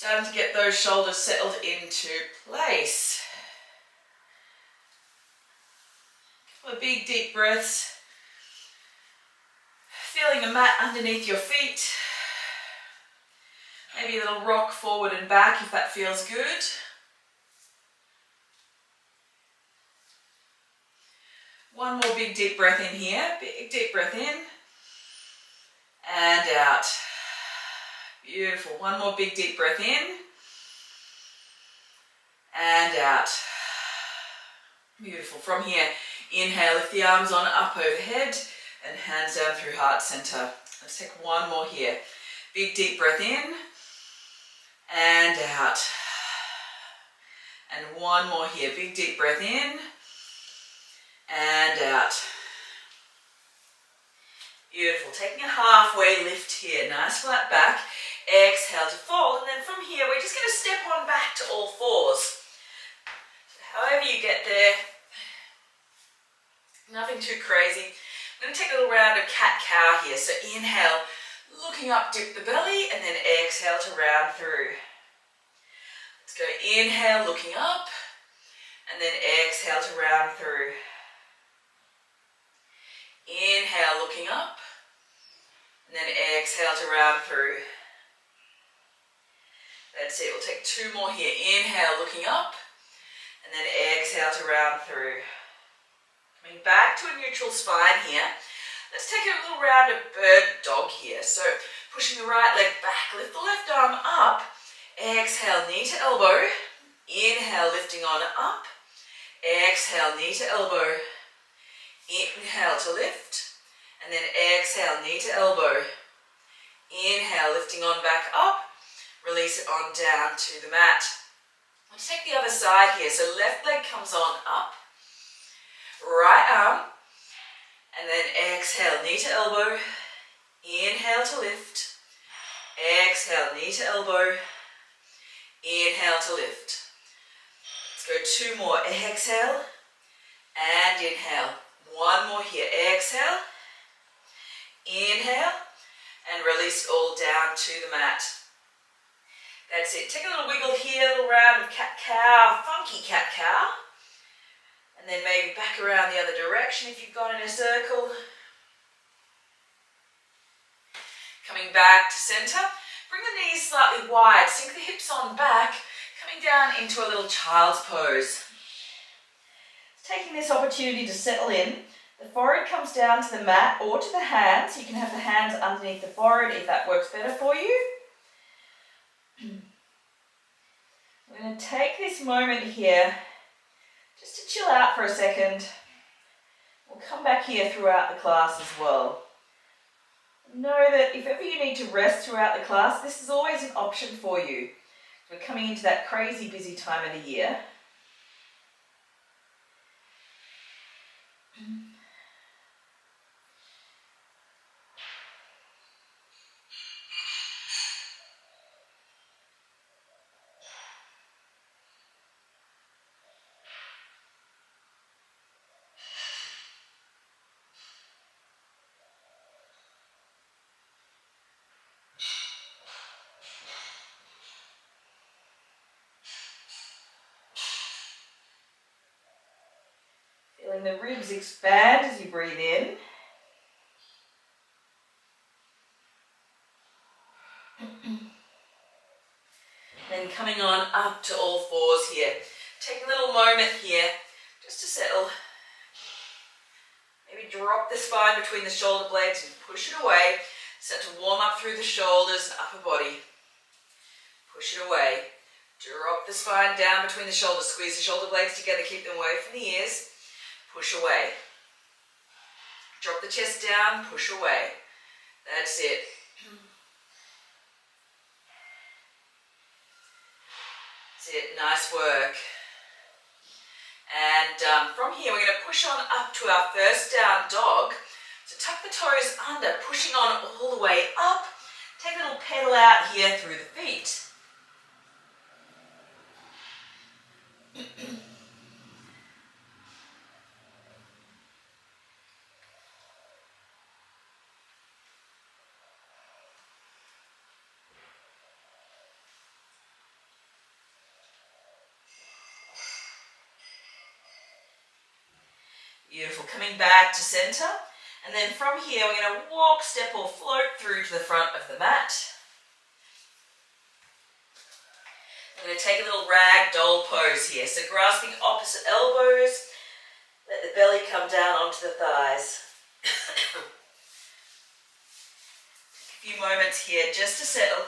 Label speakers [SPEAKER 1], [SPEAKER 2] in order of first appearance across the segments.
[SPEAKER 1] Starting to get those shoulders settled into place. A couple of big deep breaths. Feeling the mat underneath your feet. Maybe a little rock forward and back if that feels good. One more big deep breath in here. Big deep breath in. And out. Beautiful. One more big deep breath in. And out. Beautiful. From here, inhale, lift the arms on up overhead and hands down through heart center. Let's take one more here. Big deep breath in and out. And one more here. Big deep breath in and out. Beautiful. Taking a halfway lift here. Nice flat back. Exhale to fold. And then from here, we're just going to step on back to all fours. So however you get there, nothing too crazy. I'm going to take a little round of cat-cow here. So inhale, looking up, dip the belly, and then exhale to round through. Let's go inhale, looking up, and then exhale to round through. Inhale, looking up, and then exhale to round through. That's it. We'll take two more here. Inhale, looking up, and then exhale to round through. Coming back to a neutral spine here. Let's take a little round of bird dog here. So pushing the right leg back, lift the left arm up. Exhale, knee to elbow. Inhale, lifting on up. Exhale, knee to elbow. Inhale to lift. And then exhale, knee to elbow. Inhale, lifting on back up. Release it on down to the mat. Let's take the other side here. So left leg comes on up. Right arm. And then exhale, knee to elbow. Inhale to lift. Exhale, knee to elbow. Inhale to lift. Let's go two more. Exhale and inhale. One more here. Exhale. Inhale. And release all down to the mat. That's it. Take a little wiggle here. A little round of cat-cow. Funky cat-cow. And then maybe back around the other direction if you've gone in a circle. Coming back to center. Bring the knees slightly wide. Sink the hips on back. Coming down into a little child's pose. Taking this opportunity to settle in. The forehead comes down to the mat or to the hands. You can have the hands underneath the forehead if that works better for you. We're going to take this moment here just to chill out for a second. We'll come back here throughout the class as well. Know that if ever you need to rest throughout the class, this is always an option for you. We're coming into that crazy busy time of the year. Feeling the ribs expand as you breathe in. Then coming on up to all fours here. Take a little moment here just to settle. Maybe drop the spine between the shoulder blades and push it away. Start to warm up through the shoulders and upper body. Push it away. Drop the spine down between the shoulders. Squeeze the shoulder blades together. Keep them away from the ears. Push away. Drop the chest down, push away. That's it. That's it, nice work. And from here, we're going to push on up to our first down dog. So tuck the toes under, pushing on all the way up. Take a little pedal out here through the feet. Beautiful. Coming back to center. And then from here, we're going to walk, step or float through to the front of the mat. I'm going to take a little ragdoll pose here. So grasping opposite elbows, let the belly come down onto the thighs. Take a few moments here just to settle.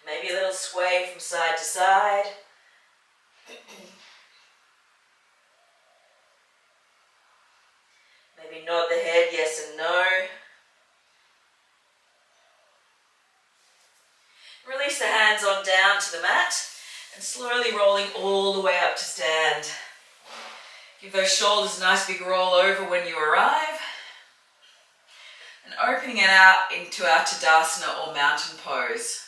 [SPEAKER 1] Maybe a little sway from side to side. Maybe nod the head yes and no. Release the hands on down to the mat and slowly rolling all the way up to stand. Give those shoulders a nice big roll over when you arrive. And opening it out into our Tadasana or mountain pose.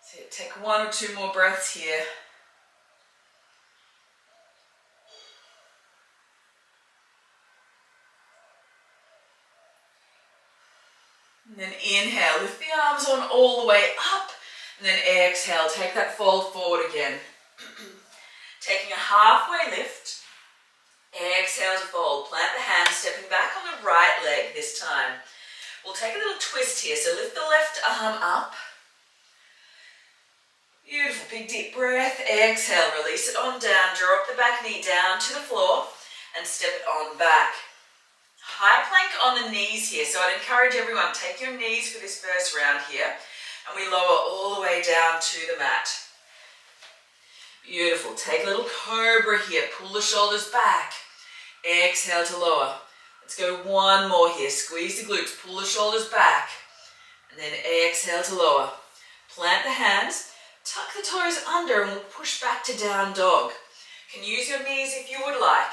[SPEAKER 1] So take 1 or 2 more breaths here. And then inhale, lift the arms on all the way up. And then exhale, take that fold forward again. Taking a halfway lift. Exhale to fold. Plant the hands, stepping back on the right leg this time. We'll take a little twist here. So lift the left arm up. Beautiful, big deep breath. Exhale, release it on down. Draw up the back knee down to the floor and step it on back. High plank on the knees here. So I'd encourage everyone, take your knees for this first round here. And we lower all the way down to the mat. Beautiful. Take a little cobra here. Pull the shoulders back. Exhale to lower. Let's go 1 more here. Squeeze the glutes. Pull the shoulders back. And then exhale to lower. Plant the hands. Tuck the toes under and we'll push back to down dog. You can use your knees if you would like.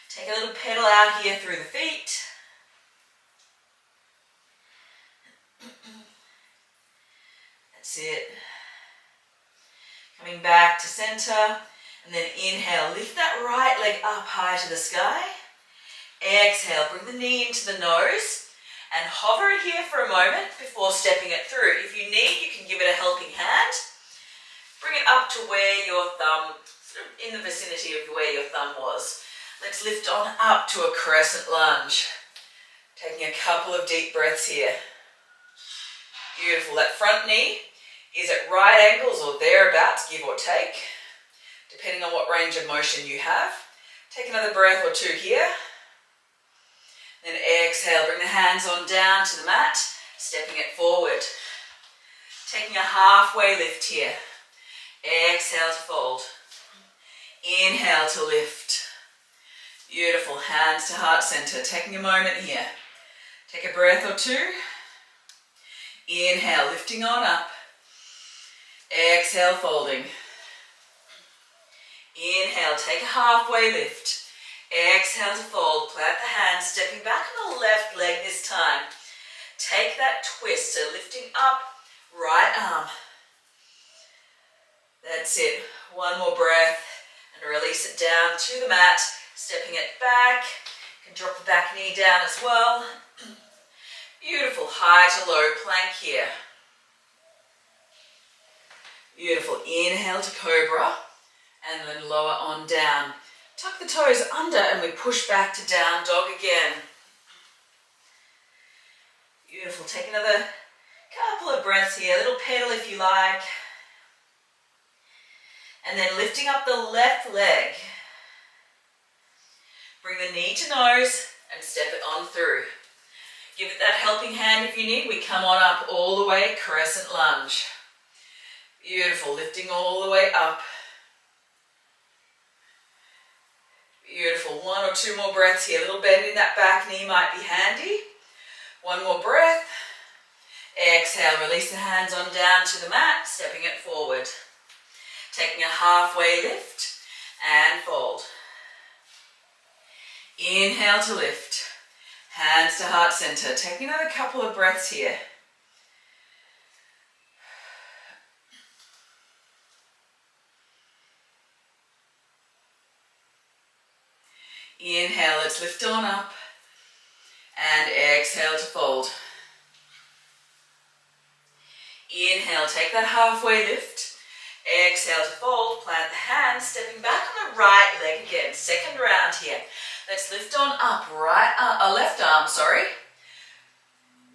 [SPEAKER 1] Take a little pedal out here through the feet. That's it. Coming back to center. And then inhale, lift that right leg up high to the sky. Exhale, bring the knee into the nose. And hover it here for a moment before stepping it through. If you need, you can give it a helping hand. Bring it up to where your thumb, sort of in the vicinity of where your thumb was. Let's lift on up to a crescent lunge. Taking a couple of deep breaths here. Beautiful. That front knee is at right angles or thereabouts, give or take, depending on what range of motion you have. Take another breath or 2 here. Then exhale, bring the hands on down to the mat, stepping it forward. Taking a halfway lift here. Exhale to fold. Inhale to lift. Beautiful, hands to heart center. Taking a moment here. Take a breath or 2. Inhale, lifting on up. Exhale, folding. Inhale, take a halfway lift. Exhale to fold, plant the hands, stepping back on the left leg this time. Take that twist, so lifting up, right arm. That's it. 1 more breath and release it down to the mat, stepping it back. You can drop the back knee down as well. Beautiful, high to low plank here. Beautiful, inhale to cobra and then lower on down. Tuck the toes under and we push back to down dog again. Beautiful. Take another couple of breaths here. A little pedal if you like. And then lifting up the left leg. Bring the knee to nose and step it on through. Give it that helping hand if you need. We come on up all the way, crescent lunge. Beautiful. Lifting all the way up. Beautiful. 1 or 2 more breaths here. A little bend in that back knee might be handy. 1 more breath. Exhale. Release the hands on down to the mat, stepping it forward. Taking a halfway lift and fold. Inhale to lift. Hands to heart center. Take another couple of breaths here. Inhale, let's lift on up. And exhale to fold. Inhale, take that halfway lift. Exhale to fold, plant the hands, stepping back on the right leg again. Second round here. Let's lift on up, left arm, sorry.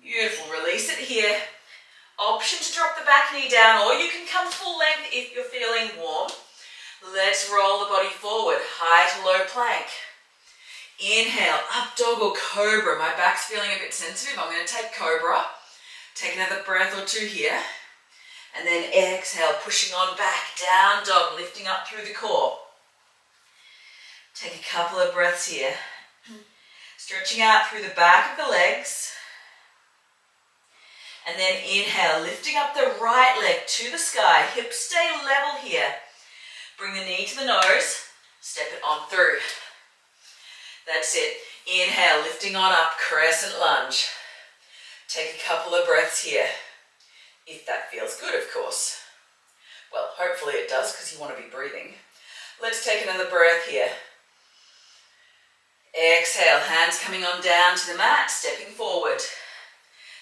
[SPEAKER 1] Beautiful, release it here. Option to drop the back knee down, or you can come full length if you're feeling warm. Let's roll the body forward, high to low plank. Inhale, up dog or cobra. My back's feeling a bit sensitive. I'm going to take cobra. Take another breath or two here. And then exhale, pushing on back, down dog, lifting up through the core. Take a couple of breaths here. Stretching out through the back of the legs. And then inhale, lifting up the right leg to the sky. Hips stay level here. Bring the knee to the nose. Step it on through. That's it. Inhale, lifting on up, crescent lunge. Take a couple of breaths here. If that feels good, of course. Well, hopefully it does, because you want to be breathing. Let's take another breath here. Exhale, hands coming on down to the mat, stepping forward.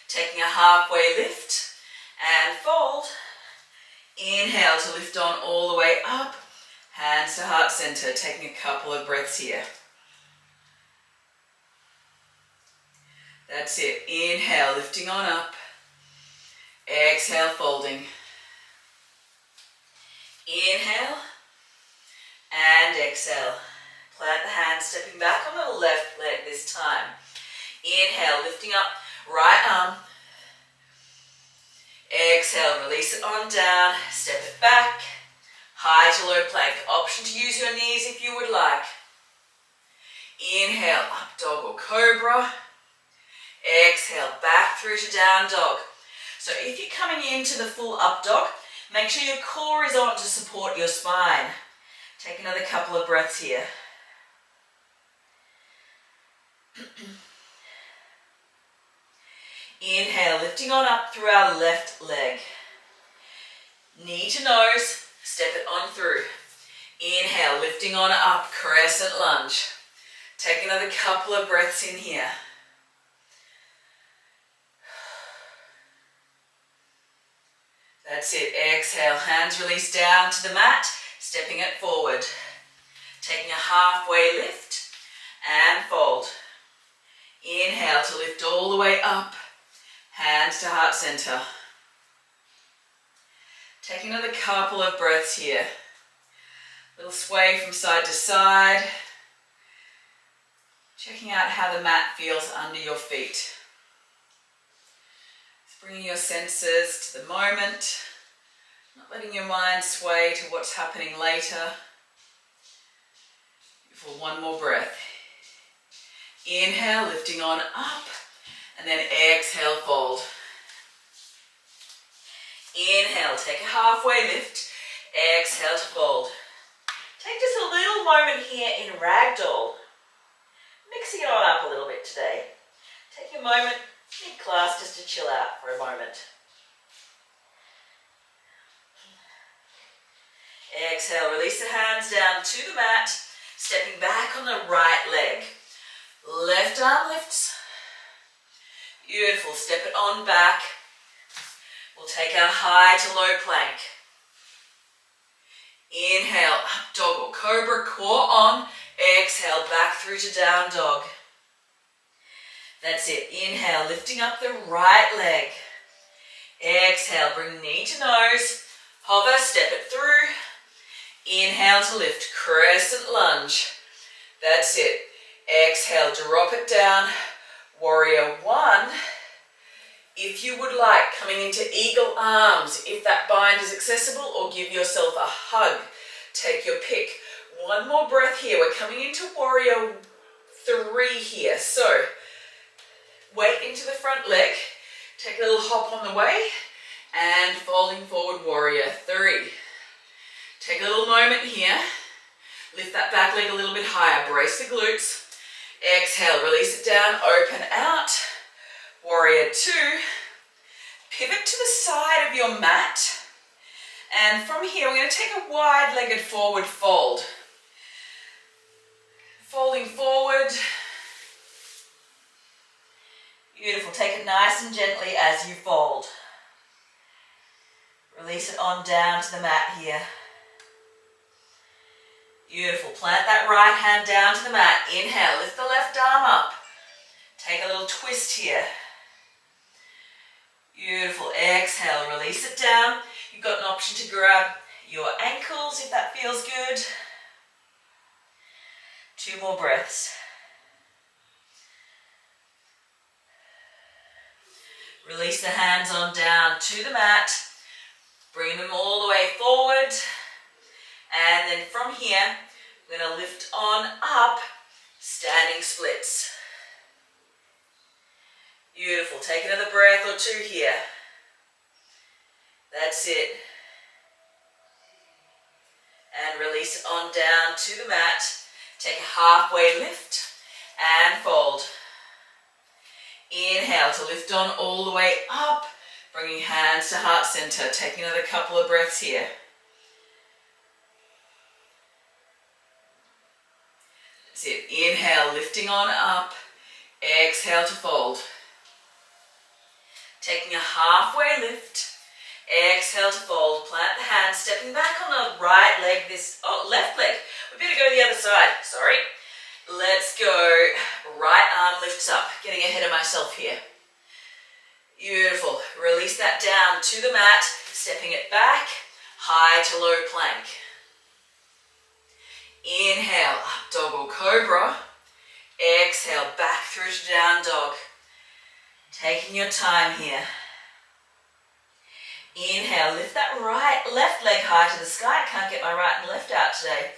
[SPEAKER 1] Taking a halfway lift and fold. Inhale to lift on all the way up. Hands to heart center, taking a couple of breaths here. That's it. Inhale, lifting on up. Exhale, folding. Inhale and exhale. Plant the hands, stepping back on the left leg this time. Inhale, lifting up, right arm. Exhale, release it on down, step it back. High to low plank. Option to use your knees if you would like. Inhale, up dog or cobra. Exhale, back through to down dog. So if you're coming into the full up dog, make sure your core is on to support your spine. Take another couple of breaths here. Inhale, lifting on up through our left leg. Knee to nose, step it on through. Inhale, lifting on up, crescent lunge. Take another couple of breaths in here. That's it. Exhale, hands release down to the mat, stepping it forward. Taking a halfway lift and fold. Inhale to lift all the way up, hands to heart center. Take another couple of breaths here. Little sway from side to side. Checking out how the mat feels under your feet. Bringing your senses to the moment, not letting your mind sway to what's happening later. For one more breath. Inhale, lifting on up, and then exhale, fold. Inhale, take a halfway lift. Exhale to fold. Take just a little moment here in ragdoll. Mixing it on up a little bit today. Take a moment mid-class just to chill out for a moment. Exhale, release the hands down to the mat, stepping back on the right leg. Left arm lifts. Beautiful, step it on back. We'll take our high to low plank. Inhale, up dog or cobra, core on. Exhale, back through to down dog. That's it. Inhale, lifting up the right leg. Exhale, bring knee to nose. Hover, step it through. Inhale to lift, crescent lunge. That's it. Exhale, drop it down. Warrior one. If you would like, coming into eagle arms, if that bind is accessible, or give yourself a hug. Take your pick. One more breath here. We're coming into warrior three here. So, weight into the front leg. Take a little hop on the way. And folding forward, warrior three. Take a little moment here. Lift that back leg a little bit higher. Brace the glutes. Exhale, release it down, open out. Warrior two. Pivot to the side of your mat. And from here, we're going to take a wide-legged forward fold. Folding forward. Beautiful. Take it nice and gently as you fold. Release it on down to the mat here. Beautiful. Plant that right hand down to the mat. Inhale, lift the left arm up. Take a little twist here. Beautiful. Exhale, release it down. You've got an option to grab your ankles if that feels good. 2 more breaths. Release the hands on down to the mat. Bring them all the way forward. And then from here, we're going to lift on up, standing splits. Beautiful. Take another breath or 2 here. That's it. And release it on down to the mat. Take a halfway lift and fold. Inhale to lift on all the way up. Bringing hands to heart center. Take another couple of breaths here. That's it. Inhale, lifting on up. Exhale to fold. Taking a halfway lift. Exhale to fold. Plant the hands, stepping back on the right leg. Left leg. We better go to the other side. Sorry. Let's go. Right arm lifts up. Getting ahead of myself here. Beautiful. Release that down to the mat. Stepping it back. High to low plank. Inhale, up dog or cobra. Exhale, back through to down dog. Taking your time here. Inhale, lift that left leg high to the sky. I can't get my right and left out today.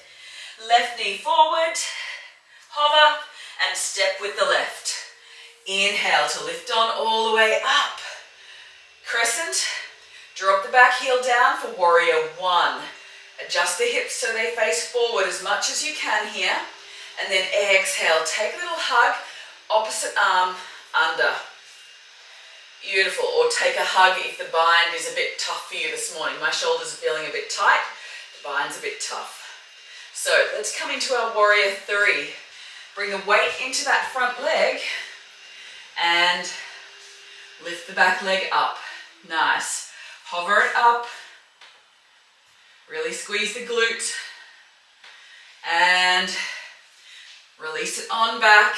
[SPEAKER 1] Left knee forward, hover, and step with the left. Inhale to lift on all the way up. Crescent, drop the back heel down for warrior one. Adjust the hips so they face forward as much as you can here. And then exhale, take a little hug, opposite arm under. Beautiful. Or take a hug if the bind is a bit tough for you this morning. My shoulders are feeling a bit tight. The bind's a bit tough. So let's come into our warrior three. Bring the weight into that front leg and lift the back leg up. Nice. Hover it up. Really squeeze the glute. And release it on back.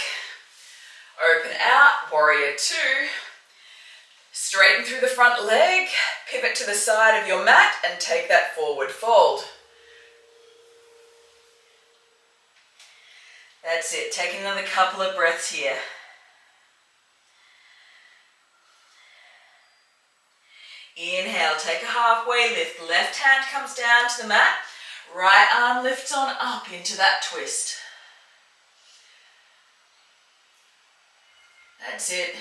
[SPEAKER 1] Open out. Warrior two. Straighten through the front leg. Pivot to the side of your mat and take that forward fold. That's it. Take another couple of breaths here. Inhale, take a halfway lift. Left hand comes down to the mat. Right arm lifts on up into that twist. That's it.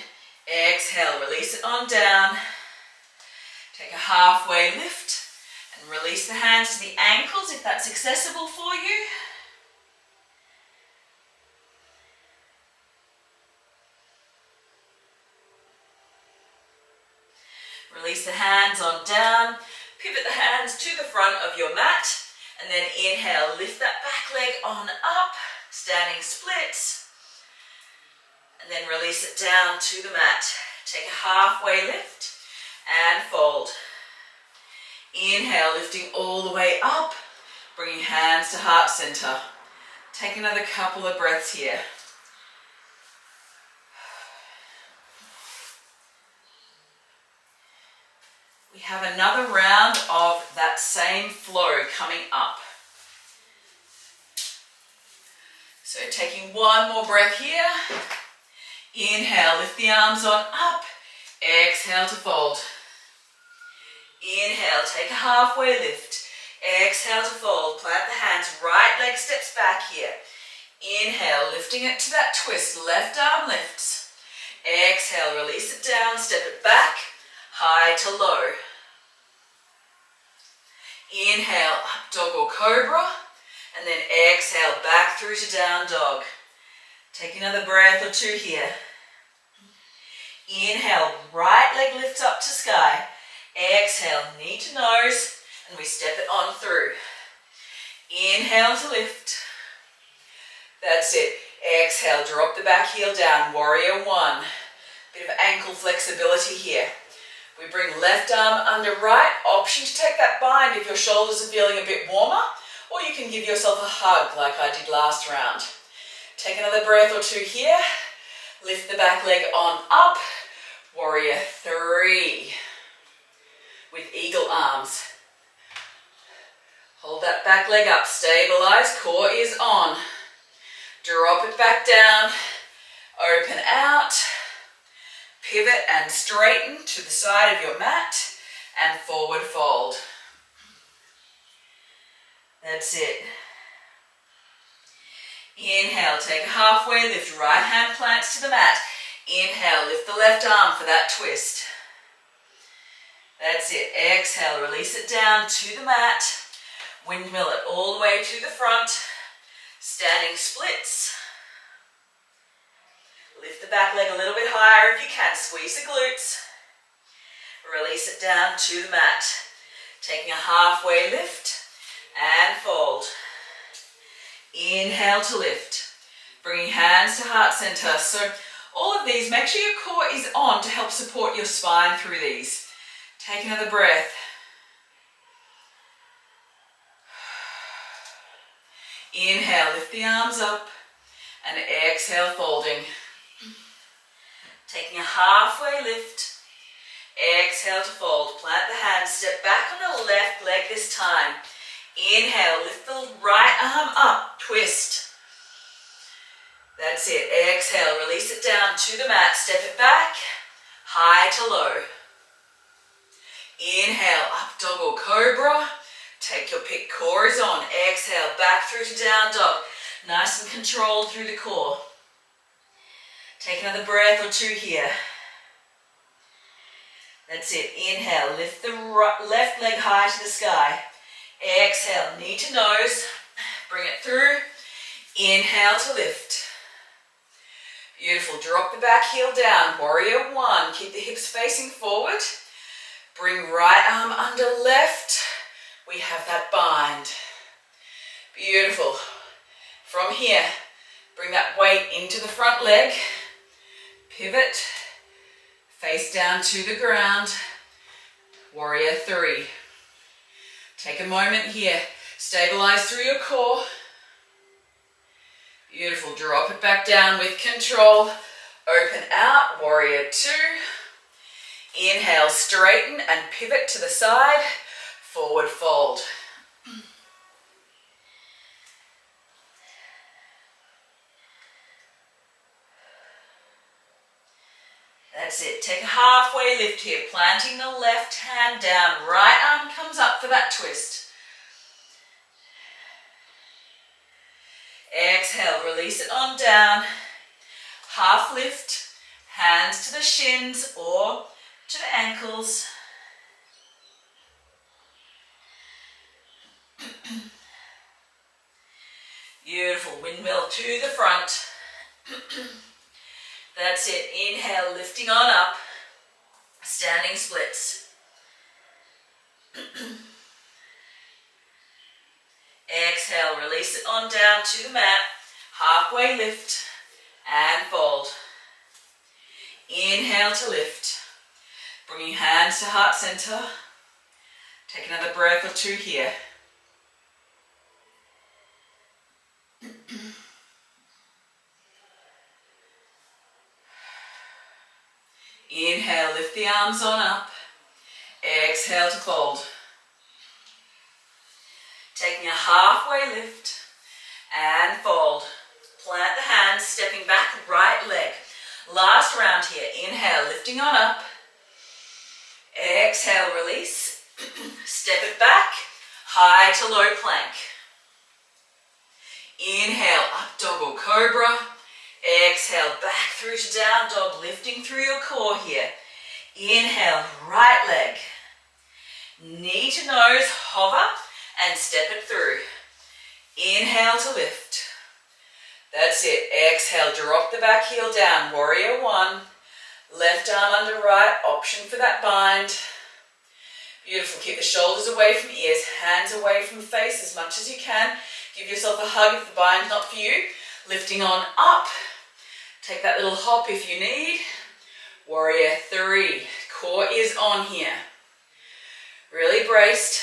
[SPEAKER 1] Exhale, release it on down. Take a halfway lift and release the hands to the ankles if that's accessible for you. Release the hands on down, pivot the hands to the front of your mat, and then inhale, lift that back leg on up, standing splits, and then release it down to the mat. Take a halfway lift and fold. Inhale, lifting all the way up, bringing hands to heart center. Take another couple of breaths here. We have another round of that same flow coming up. So taking one more breath here. Inhale, lift the arms on up. Exhale to fold. Inhale, take a halfway lift. Exhale to fold. Plant the hands, right leg steps back here. Inhale, lifting it to that twist. Left arm lifts. Exhale, release it down, step it back. High to low. Inhale, up dog or cobra, and then exhale back through to down dog. Take another breath or two here. Inhale, right leg lifts up to sky. Exhale, knee to nose, and we step it on through. Inhale to lift. That's it. Exhale, drop the back heel down, warrior one. Bit of ankle flexibility here. We bring left arm under right. Option to take that bind if your shoulders are feeling a bit warmer, or you can give yourself a hug like I did last round. Take another breath or two here. Lift the back leg on up. Warrior three. With eagle arms. Hold that back leg up. Stabilize. Core is on. Drop it back down. Open out. Pivot and straighten to the side of your mat. And forward fold. That's it. Inhale, take a halfway lift, right hand plants to the mat. Inhale, lift the left arm for that twist. That's it. Exhale, release it down to the mat. Windmill it all the way to the front. Standing splits. Lift the back leg a little bit higher if you can. Squeeze the glutes. Release it down to the mat. Taking a halfway lift and fold. Inhale to lift. Bringing hands to heart center. So all of these, make sure your core is on to help support your spine through these. Take another breath. Inhale, lift the arms up. And exhale, folding. Taking a halfway lift. Exhale to fold. Plant the hands. Step back on the left leg this time. Inhale, lift the right arm up, twist. That's it. Exhale, release it down to the mat. Step it back, high to low. Inhale, up dog or cobra. Take your pick, core is on. Exhale, back through to down dog. Nice and controlled through the core. Take another breath or two here. That's it. Inhale, lift the left leg high to the sky. Exhale, knee to nose, bring it through. Inhale to lift. Beautiful. Drop the back heel down. Warrior one. Keep the hips facing forward. Bring right arm under left. We have that bind. Beautiful. From here, bring that weight into the front leg. Pivot. Face down to the ground. Warrior three. Take a moment here. Stabilize through your core. Beautiful. Drop it back down with control. Open out. Warrior two. Inhale, straighten and pivot to the side. Forward fold. That's it. Take a halfway lift here, planting the left hand down. Right arm comes up for that twist. Exhale, release it on down. Half lift, hands to the shins or to the ankles. Beautiful. Windmill to the front. That's it. Inhale, lifting on up. Standing splits. Exhale, release it on down to the mat. Halfway lift and fold. Inhale to lift. Bringing hands to heart center. Take another breath or two here. Inhale, lift the arms on up. Exhale to fold. Taking a halfway lift and fold. Plant the hands, stepping back, right leg. Last round here. Inhale, lifting on up. Exhale, release. Step it back, high to low plank. Inhale, up dog or cobra. Exhale, back through to down dog, lifting through your core here. Inhale, right leg. Knee to nose, hover and step it through. Inhale to lift. That's it. Exhale, drop the back heel down. Warrior one. Left arm under right, option for that bind. Beautiful. Keep the shoulders away from ears, hands away from face as much as you can. Give yourself a hug if the bind's not for you. Lifting on up. Take that little hop if you need. Warrior three. Core is on here. Really braced.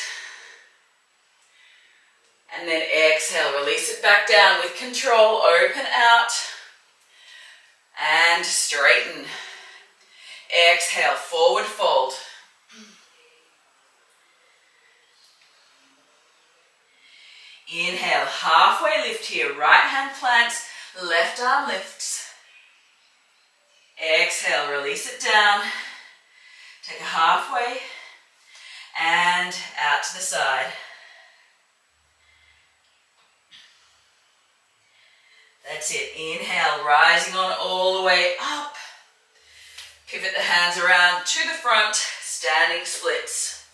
[SPEAKER 1] And then exhale, release it back down with control. Open out. And straighten. Exhale, forward fold. Inhale, halfway lift here. Right hand plants, left arm lifts. Exhale, release it down. Take a halfway and out to the side. That's it. Inhale, rising on all the way up. Pivot the hands around to the front, standing splits.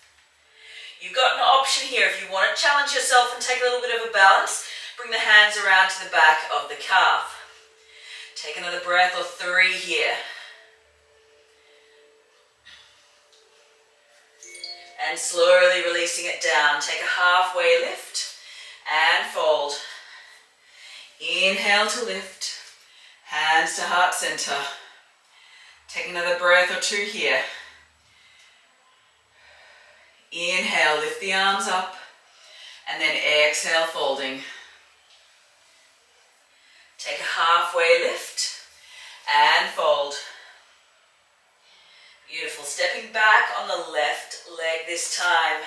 [SPEAKER 1] You've got an option here if you want to challenge yourself and take a little bit of a balance. Bring the hands around to the back of the calf. Take another breath or three here. And slowly releasing it down. Take a halfway lift and fold. Inhale to lift. Hands to heart center. Take another breath or two here. Inhale, lift the arms up. And then exhale, folding. Take a halfway lift and fold. Beautiful. Stepping back on the left leg this time.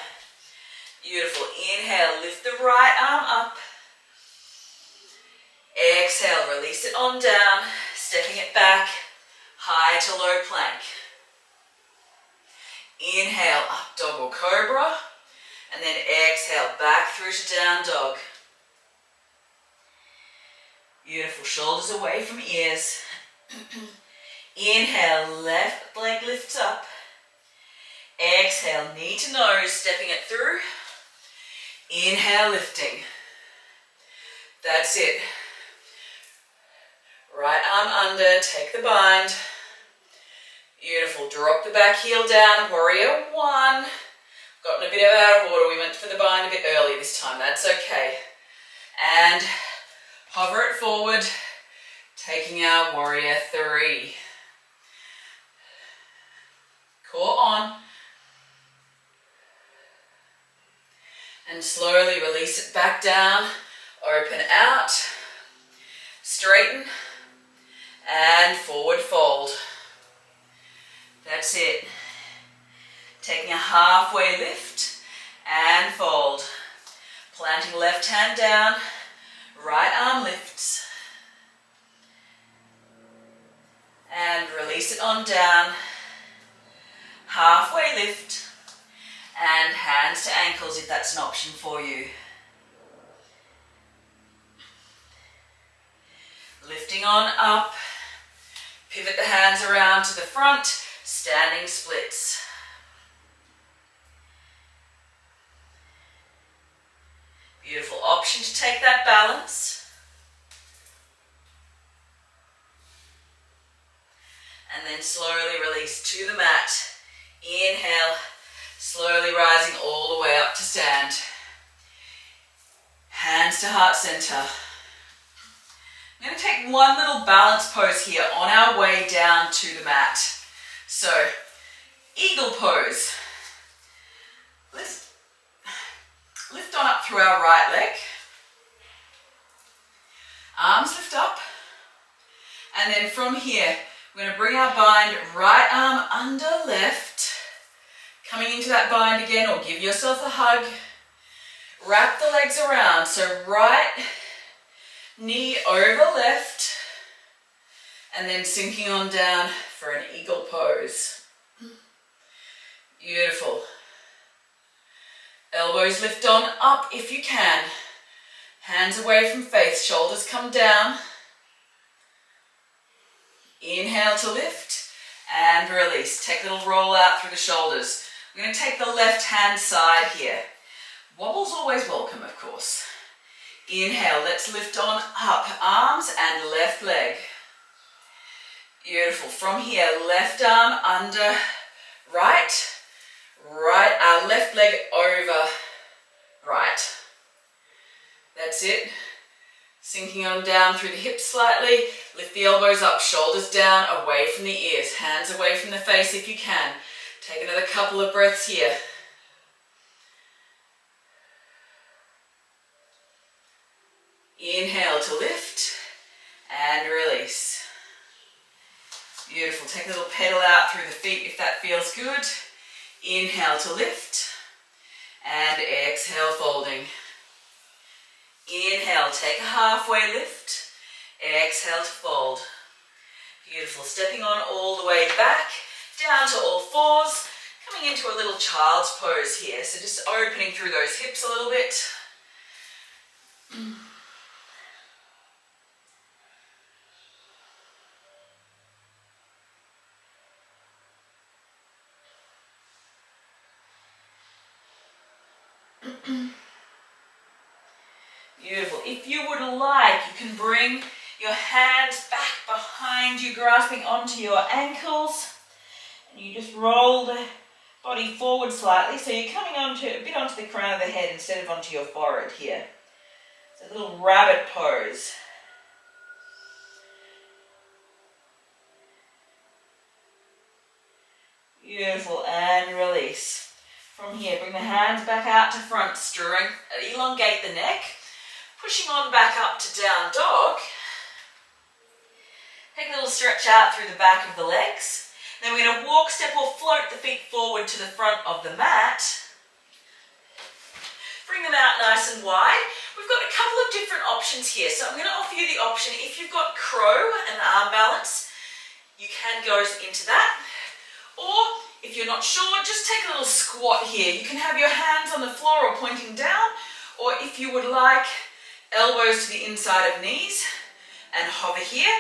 [SPEAKER 1] Beautiful. Inhale, lift the right arm up. Exhale, release it on down. Stepping it back. High to low plank. Inhale, up dog or cobra. And then exhale, back through to down dog. Beautiful. Shoulders away from ears. Inhale, left leg lifts up. Exhale, knee to nose, stepping it through. Inhale, lifting. That's it. Right arm under, take the bind. Beautiful. Drop the back heel down. Warrior one. Gotten a bit out of order. We went for the bind a bit early this time. That's okay. And hover it forward. Taking our warrior three. Core on. And slowly release it back down. Open out. Straighten. And forward fold. That's it. Taking a halfway lift and fold. Planting left hand down, right arm lifts. And release it on down. Halfway lift and hands to ankles if that's an option for you. Lifting on up. Pivot the hands around to the front. Standing splits. Beautiful option to take that balance. And then slowly release to the mat. Inhale, slowly rising all the way up to stand. Hands to heart center. I'm going to take one little balance pose here on our way down to the mat. So, eagle pose. Let's lift on up through our right leg. Arms lift up. And then from here, we're going to bring our bind, right arm under left. Coming into that bind again, or give yourself a hug. Wrap the legs around. So right knee over left. And then sinking on down for an eagle pose. Beautiful. Elbows lift on up if you can. Hands away from face, shoulders come down. Inhale to lift and release. Take a little roll out through the shoulders. We're going to take the left hand side here. Wobble's always welcome, of course. Inhale, let's lift on up, arms and left leg. Beautiful. From here, left arm under right, left leg over right. That's it. Sinking on down through the hips slightly. Lift the elbows up, shoulders down, away from the ears. Hands away from the face if you can. Take another couple of breaths here. Inhale to lift and release. Beautiful. Take a little pedal out through the feet if that feels good. Inhale to lift and exhale, folding. Inhale, take a halfway lift. Exhale to fold. Beautiful. Stepping on all the way back, down to all fours. Coming into a little child's pose here. So just opening through those hips a little bit. Beautiful. If you would like, you can bring your hands back behind you, grasping onto your ankles. And you just roll the body forward slightly. So you're coming a bit onto the crown of the head instead of onto your forehead here. It's a little rabbit pose. Beautiful. And release. From here, bring the hands back out to front, elongate the neck. Pushing on back up to down dog. Take a little stretch out through the back of the legs. Then we're going to walk, step or float the feet forward to the front of the mat. Bring them out nice and wide. We've got a couple of different options here. So I'm going to offer you the option, if you've got crow and arm balance, you can go into that. Or if you're not sure, just take a little squat here. You can have your hands on the floor or pointing down. Or if you would like, elbows to the inside of knees and hover here.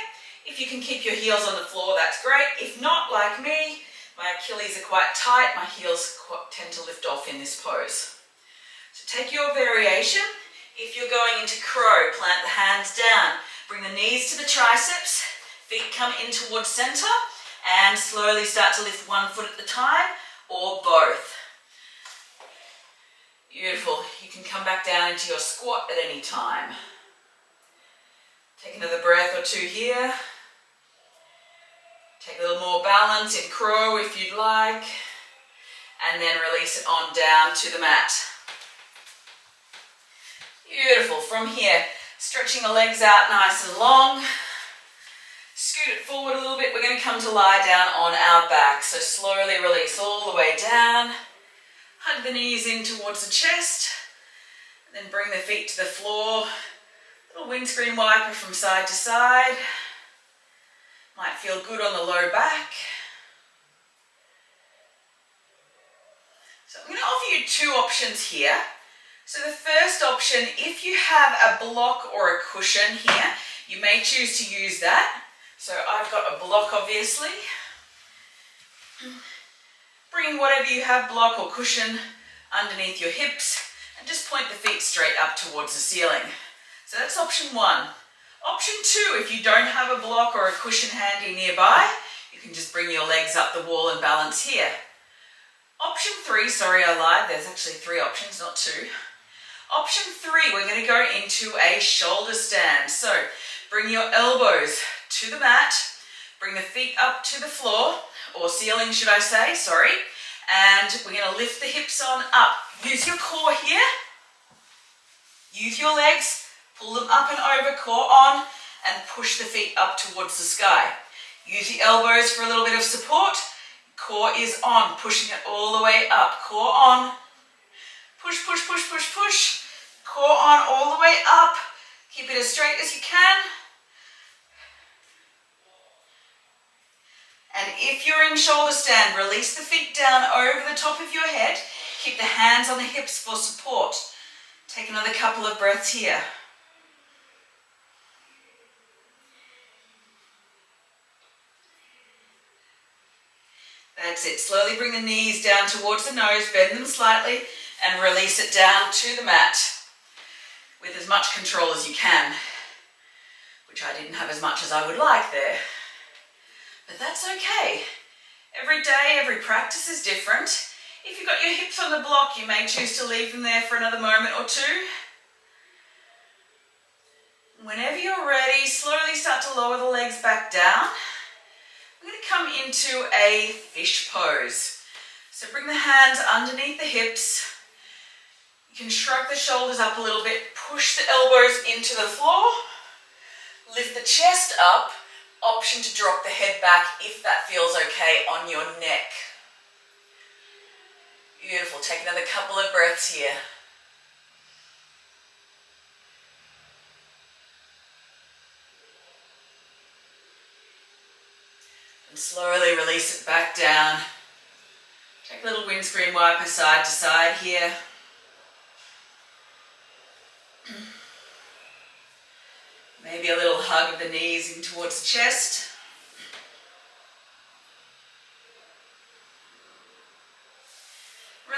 [SPEAKER 1] If you can keep your heels on the floor, that's great. If not, like me, my Achilles are quite tight. My heels tend to lift off in this pose. So take your variation. If you're going into crow, plant the hands down. Bring the knees to the triceps. Feet come in towards center. And slowly start to lift one foot at a time or both. Beautiful. You can come back down into your squat at any time. Take another breath or two here. Take a little more balance in crow if you'd like. And then release it on down to the mat. Beautiful. From here, stretching the legs out nice and long. Scoot it forward a little bit. We're going to come to lie down on our back. So slowly release all the way down. Hug the knees in towards the chest. And then bring the feet to the floor. Little windscreen wiper from side to side. Might feel good on the low back. So I'm going to offer you two options here. So the first option, if you have a block or a cushion here, you may choose to use that. So I've got a block, obviously. Bring whatever you have, block or cushion, underneath your hips and just point the feet straight up towards the ceiling. So that's option one. Option two, if you don't have a block or a cushion handy nearby, you can just bring your legs up the wall and balance here. Option three, sorry I lied, there's actually three options, not two. Option three, we're going to go into a shoulder stand. So bring your elbows to the mat, bring the feet up to the floor, or ceiling should I say, sorry. And we're going to lift the hips on up. Use your core here. Use your legs, pull them up and over, core on, and push the feet up towards the sky. Use the elbows for a little bit of support. Core is on, pushing it all the way up. Core on. Push, push, push, push, push. Core on all the way up. Keep it as straight as you can. And if you're in shoulder stand, release the feet down over the top of your head. Keep the hands on the hips for support. Take another couple of breaths here. That's it. Slowly bring the knees down towards the nose, bend them slightly, and release it down to the mat. With as much control as you can, which I didn't have as much as I would like there. But that's okay. Every day, every practice is different. If you've got your hips on the block, you may choose to leave them there for another moment or two. Whenever you're ready, slowly start to lower the legs back down. We're going to come into a fish pose. So bring the hands underneath the hips. You can shrug the shoulders up a little bit, push the elbows into the floor, lift the chest up, option to drop the head back if that feels okay on your neck. Beautiful, take another couple of breaths here. And slowly release it back down. Take a little windscreen wiper side to side here. Maybe a little hug of the knees in towards the chest.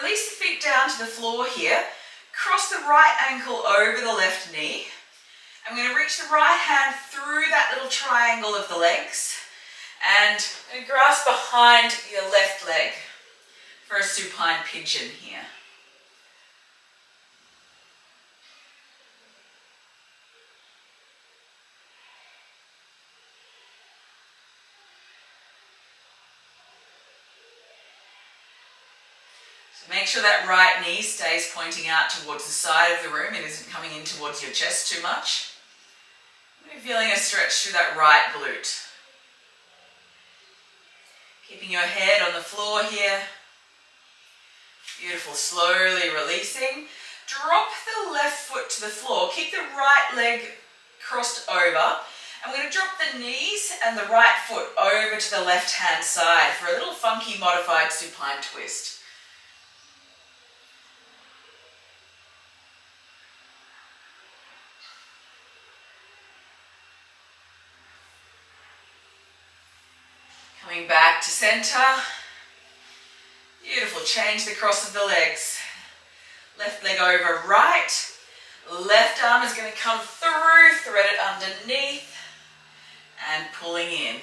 [SPEAKER 1] Release the feet down to the floor here. Cross the right ankle over the left knee. I'm going to reach the right hand through that little triangle of the legs and grasp behind your left leg for a supine pigeon here. So make sure that right knee stays pointing out towards the side of the room. It isn't coming in towards your chest too much. We're feeling a stretch through that right glute. Keeping your head on the floor here. Beautiful, slowly releasing. Drop the left foot to the floor. Keep the right leg crossed over. I'm going to drop the knees and the right foot over to the left hand side for a little funky modified supine twist. Coming back to center. Beautiful, change the cross of the legs. Left leg over right. Left arm is going to come through, thread it underneath and pulling in.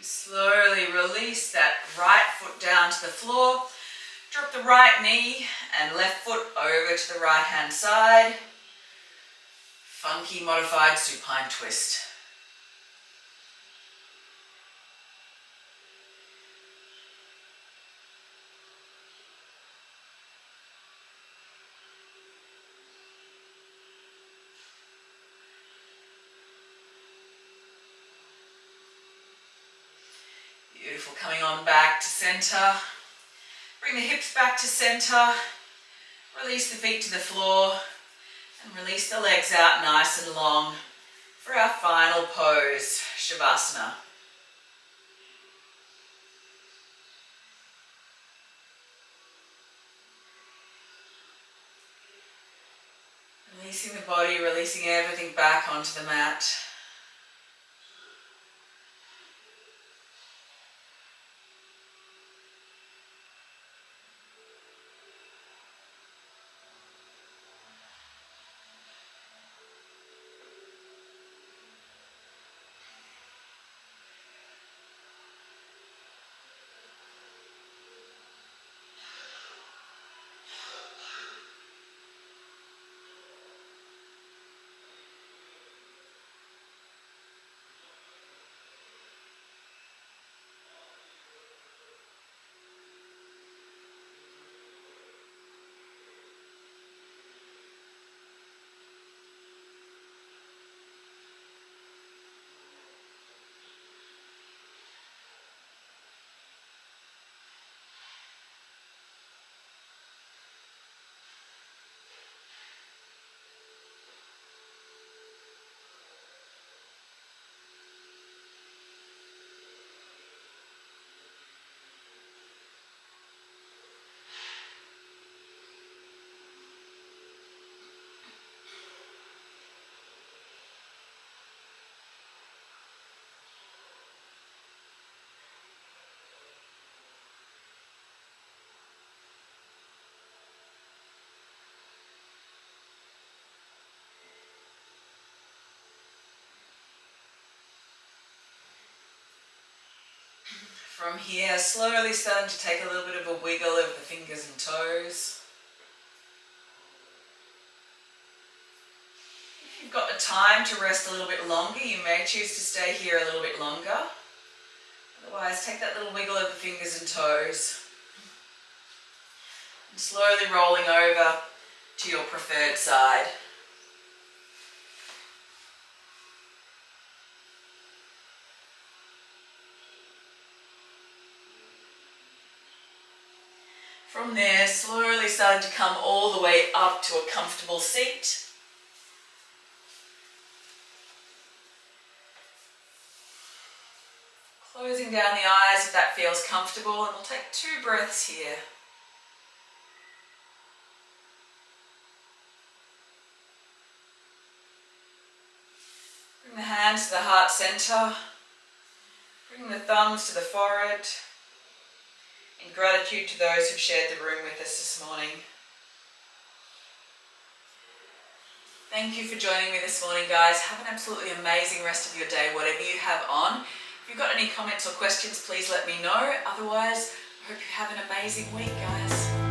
[SPEAKER 1] Slowly release that right foot down to the floor. Drop the right knee and left foot over to the right hand side. Funky modified supine twist. Beautiful, coming on back to center. Bring the hips back to center. Release the feet to the floor and release the legs out nice and long for our final pose, Shavasana. Releasing the body, releasing everything back onto the mat. From here, slowly starting to take a little bit of a wiggle of the fingers and toes. If you've got the time to rest a little bit longer, you may choose to stay here a little bit longer. Otherwise, take that little wiggle of the fingers and toes. And slowly rolling over to your preferred side. From there, slowly starting to come all the way up to a comfortable seat. Closing down the eyes if that feels comfortable, and we'll take 2 breaths here. Bring the hands to the heart center. Bring the thumbs to the forehead. In gratitude to those who've shared the room with us this morning. Thank you for joining me this morning, guys. Have an absolutely amazing rest of your day, whatever you have on. If you've got any comments or questions, please let me know. Otherwise, I hope you have an amazing week, guys.